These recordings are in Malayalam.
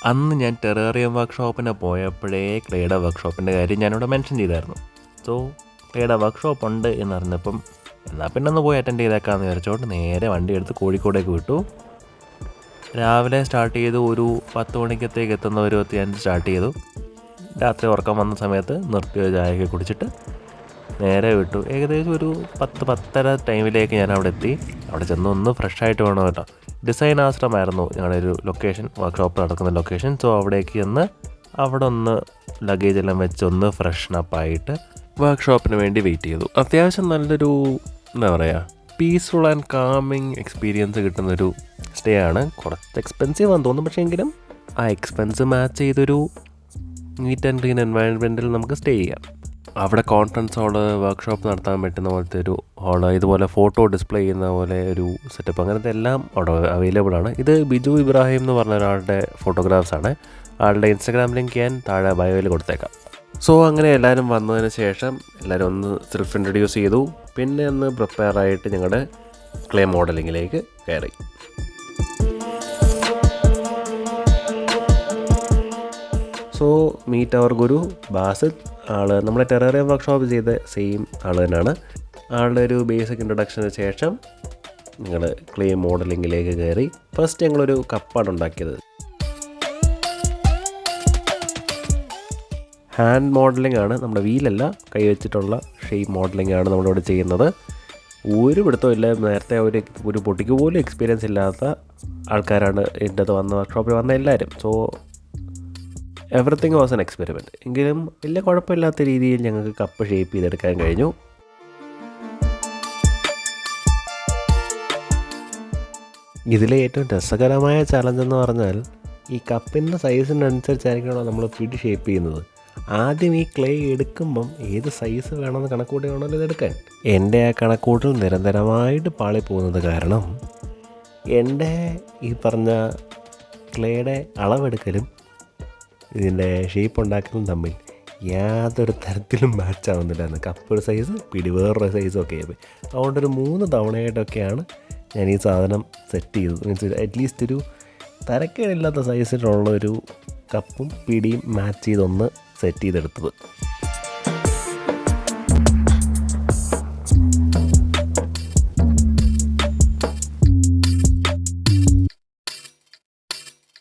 അന്ന് ഞാൻ ടെറേറിയം വർക്ക്ഷോപ്പിന് പോയപ്പോഴേ ക്ലേയുടെ വർക്ക്ഷോപ്പിൻ്റെ കാര്യം ഞാനിവിടെ മെൻഷൻ ചെയ്തായിരുന്നു. സോ ക്ലേയുടെ വർക്ക്ഷോപ്പ് ഉണ്ട് എന്നറിഞ്ഞപ്പം എന്നാൽ പിന്നെ ഒന്ന് പോയി അറ്റൻഡ് ചെയ്തേക്കാമെന്ന് വിചാരിച്ചോണ്ട് നേരെ വണ്ടി എടുത്ത് കോഴിക്കോടേക്ക് വിട്ടു. രാവിലെ സ്റ്റാർട്ട് ചെയ്തു, ഒരു 10 മണിക്കത്തേക്ക് എത്തുന്നവരും ഞാൻ സ്റ്റാർട്ട് ചെയ്തു. രാത്രി ഉറക്കം വന്ന സമയത്ത് നിർത്തിയ ചായയൊക്കെ കുടിച്ചിട്ട് നേരെ വിട്ടു. ഏകദേശം ഒരു 10-10:30 ടൈമിലേക്ക് ഞാൻ അവിടെ എത്തി. അവിടെ ചെന്ന് ഒന്ന് ഫ്രഷായിട്ട് വേണം കേട്ടോ. ഡിസൈൻ ആശ്രമമായിരുന്നു ഞങ്ങളുടെ ഒരു ലൊക്കേഷൻ, വർക്ക്ഷോപ്പ് നടക്കുന്ന ലൊക്കേഷൻ. സോ അവിടേക്ക് ചെന്ന് അവിടെ ഒന്ന് ലഗേജ് എല്ലാം വെച്ച് ഒന്ന് ഫ്രഷനപ്പായിട്ട് വർക്ക്ഷോപ്പിന് വേണ്ടി വെയിറ്റ് ചെയ്തു. അത്യാവശ്യം നല്ലൊരു എന്താ പറയുക, പീസ്ഫുൾ ആൻഡ് കാമിങ് എക്സ്പീരിയൻസ് കിട്ടുന്നൊരു സ്റ്റേ ആണ്. കുറച്ച് എക്സ്പെൻസീവ് ആണെന്ന് തോന്നും, പക്ഷേ എങ്കിലും ആ എക്സ്പെൻസ് മാച്ച് ചെയ്തൊരു നീറ്റ് ആൻഡ് ക്ലീൻ എൻവയൺമെൻറ്റിൽ നമുക്ക് സ്റ്റേ ചെയ്യാം. അവിടെ കോൺഫറൻസ് ഹാള്, വർക്ക്ഷോപ്പ് നടത്താൻ പറ്റുന്ന പോലത്തെ ഒരു ഹാള്, ഇതുപോലെ ഫോട്ടോ ഡിസ്പ്ലേ ചെയ്യുന്ന പോലെ ഒരു സെറ്റപ്പ്, അങ്ങനത്തെ എല്ലാം അവിടെ അവൈലബിൾ ആണ്. ഇത് ബിജു ഇബ്രാഹിം എന്ന് പറഞ്ഞ ഒരാളുടെ ഫോട്ടോഗ്രാഫ്സാണ്. ആളുടെ ഇൻസ്റ്റാഗ്രാം ലിങ്ക് ഞാൻ താഴെ ബയോയിൽ കൊടുത്തേക്കാം. സോ അങ്ങനെ എല്ലാവരും വന്നതിന് ശേഷം എല്ലാവരും ഒന്ന് സെൽഫ് ഇൻട്രൊഡ്യൂസ് ചെയ്തു. പിന്നെ ഒന്ന് പ്രിപ്പയർ ആയിട്ട് ഞങ്ങളുടെ ക്ലേ മോഡലിങ്ങിലേക്ക് കയറി. സോ മീറ്റ് അവർ ഗുരു ബാസിത്. ആൾ നമ്മുടെ ടെറേറിയം വർക്ക്ഷോപ്പ് ചെയ്ത സെയിം ആൾ തന്നെയാണ്. ആളുടെ ഒരു ബേസിക് ഇൻട്രൊഡക്ഷന് ശേഷം ഞങ്ങൾ ക്ലേ മോഡലിങ്ങിലേക്ക് കയറി. ഫസ്റ്റ് ഞങ്ങളൊരു കപ്പാണ് ഉണ്ടാക്കിയത്. ഹാൻഡ് മോഡലിംഗ് ആണ്, നമ്മുടെ വീലല്ല, കൈ വെച്ചിട്ടുള്ള ഷേപ്പ് മോഡലിംഗ് ആണ് നമ്മളിവിടെ ചെയ്യുന്നത്. ഒരു പിടുത്തമില്ല. നേരത്തെ ഒരു പൊട്ടിക്ക് പോലും എക്സ്പീരിയൻസ് ഇല്ലാത്ത ആൾക്കാരാണ് എൻ്റെ വന്ന വർക്ക്ഷോപ്പിൽ വന്ന എല്ലാവരും. So everything was an experiment. എങ്കിലും വലിയ കുഴപ്പമില്ലാത്ത രീതിയിൽ ഞങ്ങൾക്ക് കപ്പ് ഷേപ്പ് ചെയ്തെടുക്കാൻ കഴിഞ്ഞു. ഇതിലെ ഏറ്റവും രസകരമായ ചലഞ്ചെന്ന് പറഞ്ഞാൽ ഈ കപ്പിൻ്റെ സൈസിനനുസരിച്ചായിരിക്കണം നമ്മൾ പിടി ഷേപ്പ് ചെയ്യുന്നത്. ആദ്യം ഈ ക്ലേ എടുക്കുമ്പം ഏത് സൈസ് വേണമെന്ന് കണക്കൂട്ടി വേണമല്ലോ ഇതെടുക്കാൻ. എൻ്റെ ആ കണക്കൂട്ടിൽ നിരന്തരമായിട്ട് പാളിപ്പോകുന്നത് കാരണം എൻ്റെ ഈ പറഞ്ഞ ക്ലേയുടെ അളവെടുക്കലും ഇതിൻ്റെ ഷേപ്പ് ഉണ്ടാക്കലും തമ്മിൽ യാതൊരു തരത്തിലും മാച്ച് ആവുന്നില്ലായിരുന്നു. കപ്പ് ഒരു സൈസ്, പിടി വേറൊരു സൈസും ഒക്കെ ആയി. അതുകൊണ്ടൊരു 3 തവണയായിട്ടൊക്കെയാണ് ഞാൻ ഈ സാധനം സെറ്റ് ചെയ്തത്. മീൻസ് അറ്റ്ലീസ്റ്റ് ഒരു തരക്കേടില്ലാത്ത സൈസിലുള്ളൊരു കപ്പും പിടിയും മാച്ച് ചെയ്തൊന്ന് സെറ്റ് ചെയ്തെടുത്തത്.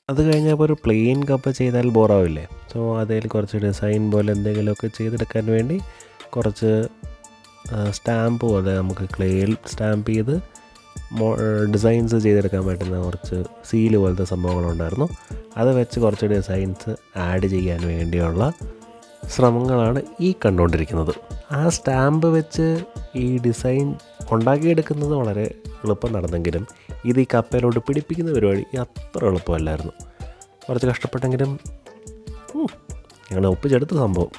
അത് കഴിഞ്ഞപ്പോൾ ഒരു പ്ലെയിൻ കപ്പ് ചെയ്താൽ ബോറാവില്ലേ. സോ അതിൽ കുറച്ച് ഡിസൈൻ പോലെ എന്തെങ്കിലുമൊക്കെ ചെയ്തെടുക്കാൻ വേണ്ടി കുറച്ച് സ്റ്റാമ്പ് പോലെ നമുക്ക് ക്ലേയിൽ സ്റ്റാമ്പ് ചെയ്ത് ഡിസൈൻസ് ചെയ്തെടുക്കാൻ പറ്റുന്ന കുറച്ച് സീല് പോലത്തെ സംഭവങ്ങളുണ്ടായിരുന്നു. അത് വെച്ച് കുറച്ച് ഡിസൈൻസ് ആഡ് ചെയ്യാൻ വേണ്ടിയുള്ള ശ്രമങ്ങളാണ് ഈ കണ്ടുകൊണ്ടിരിക്കുന്നത്. ആ സ്റ്റാമ്പ് വെച്ച് ഈ ഡിസൈൻ ഉണ്ടാക്കിയെടുക്കുന്നത് വളരെ എളുപ്പം നടന്നെങ്കിലും ഇത് ഈ കപ്പയിലോട്ട് പിടിപ്പിക്കുന്ന പരിപാടി അത്ര എളുപ്പമല്ലായിരുന്നു. കുറച്ച് കഷ്ടപ്പെട്ടെങ്കിലും ഞങ്ങൾ ഒപ്പിച്ചെടുത്ത സംഭവം.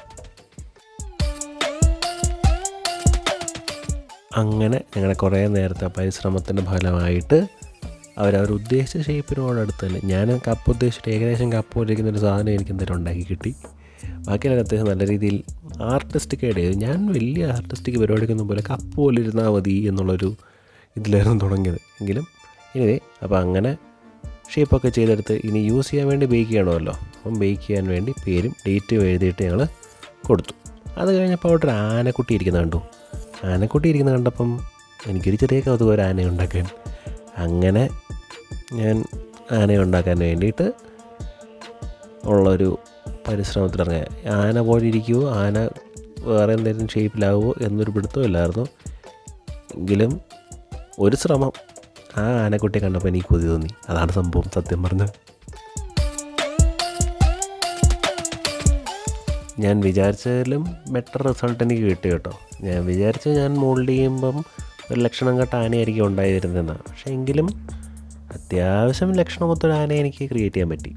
അങ്ങനെ ഞങ്ങളുടെ കുറേ നേരത്തെ പരിശ്രമത്തിൻ്റെ ഫലമായിട്ട് ഉദ്ദേശിച്ച ഷേപ്പിനോടടുത്ത് തന്നെ ഞാൻ കപ്പ് ഉദ്ദേശിച്ചിട്ട് ഏകദേശം കപ്പ് പോലിരിക്കുന്നൊരു സാധനം എനിക്ക് എന്തെങ്കിലും ഉണ്ടാക്കി കിട്ടി. ബാക്കിയുള്ള അത്യാവശ്യം നല്ല രീതിയിൽ ആർട്ടിസ്റ്റിക്കായിട്ട് ചെയ്തു. ഞാൻ വലിയ ആർട്ടിസ്റ്റിക് പരിപാടിക്കൊന്നും പോലെ കപ്പ് പോലെ ഇരുന്നാൽ മതി എന്നുള്ളൊരു ഇതിലായിരുന്നു തുടങ്ങിയത്. എങ്കിലും ഇനി അപ്പോൾ അങ്ങനെ ഷേപ്പൊക്കെ ചെയ്തെടുത്ത് ഇനി യൂസ് ചെയ്യാൻ വേണ്ടി ബേക്ക് ചെയ്യണമല്ലോ. അപ്പം ബേക്ക് ചെയ്യാൻ വേണ്ടി പേരും ഡേറ്റും എഴുതിയിട്ട് ഞങ്ങൾ കൊടുത്തു. അത് കഴിഞ്ഞപ്പോൾ അവിടെ ഒരു ആനക്കുട്ടി ഇരിക്കുന്നത് കണ്ടു. ആനക്കുട്ടി ഇരിക്കുന്നത് കണ്ടപ്പം എനിക്കൊരു ചെറിയ കൗതുകം ഒരു ആനയെ ഉണ്ടാക്കാൻ. അങ്ങനെ ഞാൻ ആനയെ ഉണ്ടാക്കാൻ വേണ്ടിയിട്ട് ഉള്ളൊരു പരിശ്രമത്തിലിറങ്ങിയ. ആന പോലെ ഇരിക്കുമോ, ആന വേറെ എന്തെങ്കിലും ഷേപ്പിലാവുമോ എന്നൊരു പിടുത്തമില്ലായിരുന്നു. എങ്കിലും ഒരു ശ്രമം. ആ ആനക്കുട്ടിയെ കണ്ടപ്പോൾ എനിക്ക് കൊതി തോന്നി. അതാണ് സംഭവം, സത്യം പറഞ്ഞത്. ഞാൻ വിചാരിച്ചതിലും ബെറ്റർ റിസൾട്ട് എനിക്ക് കിട്ടി കേട്ടോ. ഞാൻ വിചാരിച്ച ഞാൻ മോൾഡ് ചെയ്യുമ്പം ഒരു ലക്ഷണം കെട്ട ആനയായിരിക്കും ഉണ്ടായിരുന്നതെന്നാണ്. പക്ഷേ എങ്കിലും അത്യാവശ്യം ലക്ഷണമൊത്തൊരു ആനയെ എനിക്ക് ക്രിയേറ്റ് ചെയ്യാൻ പറ്റി.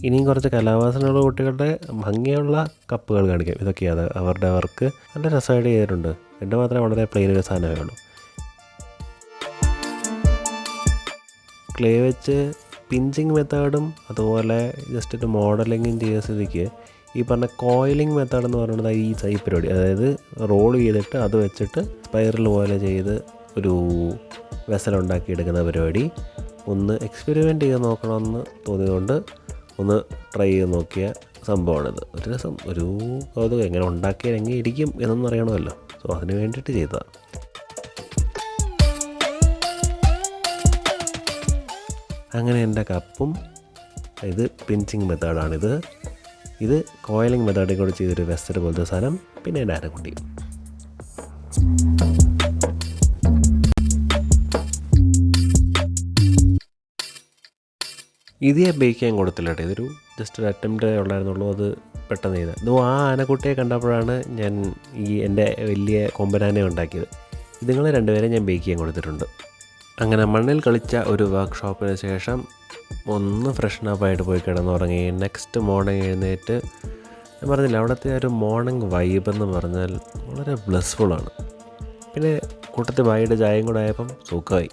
ഇനിയും കുറച്ച് കലാവാസനയുള്ള കുട്ടികളുടെ ഭംഗിയുള്ള കപ്പുകൾ കാണിക്കാം. ഇതൊക്കെയാണ് അവരുടെ വർക്ക്. നല്ല രസമായിട്ട് ചെയ്തിട്ടുണ്ട്. എൻ്റെ മാത്രമേ വളരെ പ്ലെയിൻ ഒരു സാധനമേ ഉള്ളൂ. ക്ലേ വെച്ച് പിഞ്ചിങ് മെത്തേഡും അതുപോലെ ജസ്റ്റ് ഒരു മോഡലിങ്ങും ചെയ്ത സ്ഥിതിക്ക് ഈ പറഞ്ഞ കോയിലിംഗ് മെത്തേഡ് എന്ന് പറയുന്നത് ഈ പരിപാടി, അതായത് റോൾ ചെയ്തിട്ട് അത് വെച്ചിട്ട് സ്പൈറൽ പോലെ ചെയ്ത് ഒരു വെസലുണ്ടാക്കി എടുക്കുന്ന പരിപാടി. ഒന്ന് എക്സ്പെരിമെൻ്റ് ചെയ്ത് നോക്കണമെന്ന് തോന്നിയതുകൊണ്ട് ഒന്ന് ട്രൈ ചെയ്ത് നോക്കിയ സംഭവമാണിത്. ഒരു രസം, ഒരു കൗതുകം, എങ്ങനെ ഉണ്ടാക്കിയാൽ എങ്ങനെ ഇരിക്കും എന്നൊന്നും അറിയണമല്ലോ. സോ അതിന് വേണ്ടിയിട്ട് ചെയ്തതാണ്. അങ്ങനെ എൻ്റെ കപ്പും, ഇത് പിഞ്ചിങ് മെത്തേഡാണിത്. ഇത് കോയിലിംഗ് മെത്തേഡിൽ കൂടെ ചെയ്തൊരു വെസ്റ്റർ പോലത്തെ സാധനം. പിന്നെ എൻ്റെ അരക്കുണ്ടിയും. ഇത് ഞാൻ ബേക്ക് ചെയ്യാൻ കൊടുത്തില്ല കേട്ടോ. ഇതൊരു ജസ്റ്റ് ഒരു അറ്റംപ്റ്റ് ഉണ്ടായിരുന്നുള്ളൂ. അത് പെട്ടെന്ന് ചെയ്തത്. ഇത് ആ ആനക്കുട്ടിയെ കണ്ടപ്പോഴാണ് ഞാൻ എൻ്റെ വലിയ കൊമ്പനാനെ ഉണ്ടാക്കിയത്. ഇതുങ്ങൾ രണ്ടുപേരെ ഞാൻ ബേക്ക് ചെയ്യാൻ കൊടുത്തിട്ടുണ്ട്. അങ്ങനെ മണ്ണിൽ കളിച്ച ഒരു വർക്ക്ഷോപ്പിന് ശേഷം ഒന്ന് ഫ്രഷനപ്പായിട്ട് പോയി കിടന്നുറങ്ങി. നെക്സ്റ്റ് മോർണിംഗ് എഴുന്നേറ്റ്, ഞാൻ പറഞ്ഞില്ല, അവിടുത്തെ ഒരു മോർണിംഗ് വൈബ് എന്ന് പറഞ്ഞാൽ വളരെ ബ്ലെസ്ഫുള്ളാണ്. പിന്നെ കൂട്ടത്തിൽ ഭായിയുടെ ചായയും കൂടെ ആയപ്പം സുഖമായി.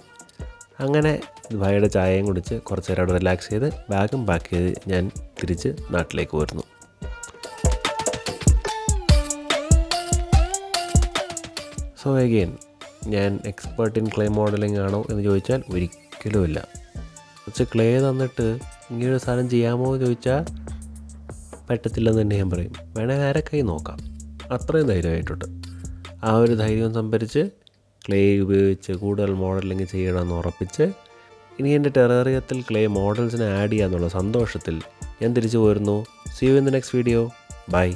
അങ്ങനെ ഭായിയുടെ ചായയും കുടിച്ച് കുറച്ച് നേരം അവിടെ റിലാക്സ് ചെയ്ത് ബാഗും പാക്ക് ചെയ്ത് ഞാൻ തിരിച്ച് നാട്ടിലേക്ക് പോരുന്നു. സോ അഗെയിൻ, ഞാൻ എക്സ്പേർട്ട് ഇൻ ക്ലേ മോഡലിംഗ് ആണോ എന്ന് ചോദിച്ചാൽ ഒരിക്കലുമില്ല. കുറച്ച് ക്ലേ തന്നിട്ട് ഇങ്ങനൊരു സാധനം ചെയ്യാമോ എന്ന് ചോദിച്ചാൽ പറ്റത്തില്ലെന്ന് തന്നെ ഞാൻ പറയും. വേണമെങ്കിൽ ആരൊക്കെ നോക്കാം, അത്രയും ധൈര്യമായിട്ടുണ്ട്. ആ ഒരു ധൈര്യം സംഭരിച്ച് ക്ലേ ഉപയോഗിച്ച് കൂടുതൽ മോഡലിംഗ് ചെയ്യണമെന്ന് ഉറപ്പിച്ച് ഇനി എൻ്റെ ടെറേറിയത്തിൽ ക്ലേ മോഡൽസിനെ ആഡ് ചെയ്യാന്നുള്ള സന്തോഷത്തിൽ ഞാൻ തിരിച്ചു പോരുന്നു. See you in the next video. By.